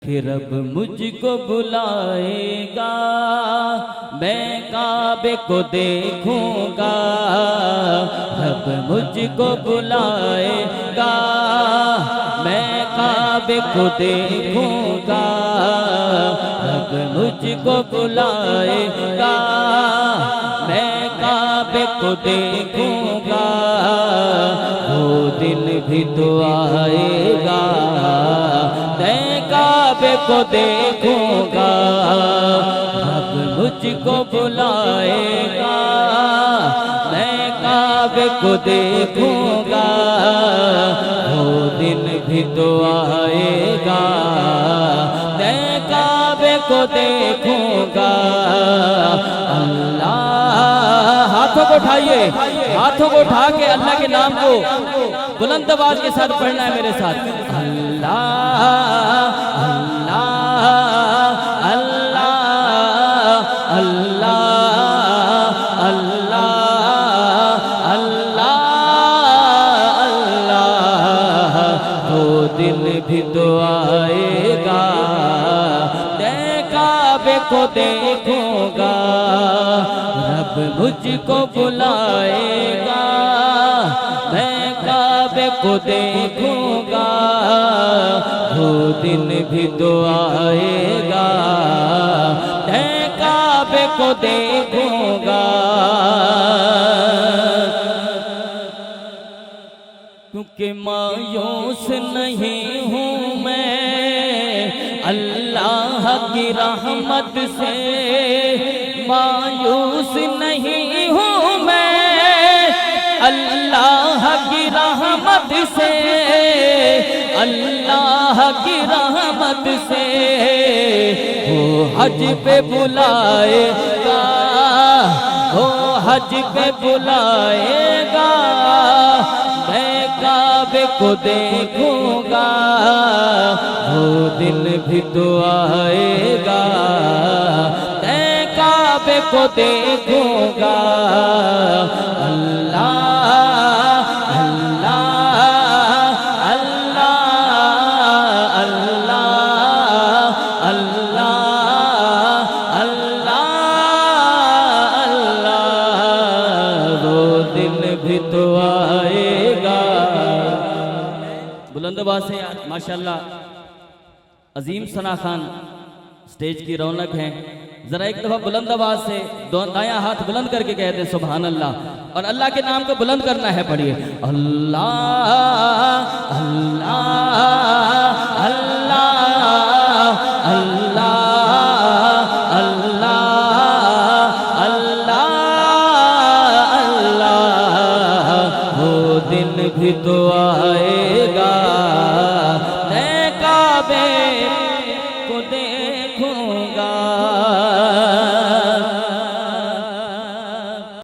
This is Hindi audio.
कि रब मुझको बुलाएगा, मैं काबे को देखूंगा। रब मुझको बुलाएगा, मैं काबे को देखूंगा। रब मुझको बुलाएगा, मैं काबे को देखूंगा। वो दिन भी तो आएगा, मैं काबे को देखूंगा। रब मुझको बुलाएगा, मैं काबे को देखूंगा। वो दिन भी तो आएगा, मैं काबे को देखूंगा। अल्लाह, हाथों को उठाइए, हाथों को उठा के अल्लाह के नाम को बुलंद आवाज के साथ पढ़ना है मेरे साथ। अल्लाह अल्लाह अल्लाह अल्लाह अल्लाह अल्लाह अल्लाह। वो दिन भी तो आएगा, मैं काबे को देखूंगा। रब मुझको बुलाएगा, मैं काबे को देखूंगा। वो दिन भी तो आएगा, मैं काबे को देखूंगा। क्योंकि मायूस नहीं हूँ मैं अल्लाह की रहमत से, मायूस नहीं हूँ मैं अल्लाह की रहमत से। अल्लाह की रहमत से वो हज पे बुलाएगा, वो हज पे बुलाएगा। मैं काबे को देखूंगा, वो दिन भी तो आएगा, मैं काबे को देखूंगा। अल्लाह अल्लाह अल्लाह अल्लाह अल्लाह अल्लाह अल्लाह। वो दिन भी तो आएगा। बुलंद आवाज से यार, माशाल्लाह अजीम सना खान स्टेज की रौनक है। जरा एक दफा बुलंद आवाज से दायां हाथ बुलंद करके कह दे सुभान अल्लाह, और अल्लाह के नाम को बुलंद करना है। पढ़िए अल्लाह अल्लाह अल्लाह अल्लाह अल्लाह अल्लाह अल्लाह। वो दिन भी तो आएगा, मैं काबे को देखूं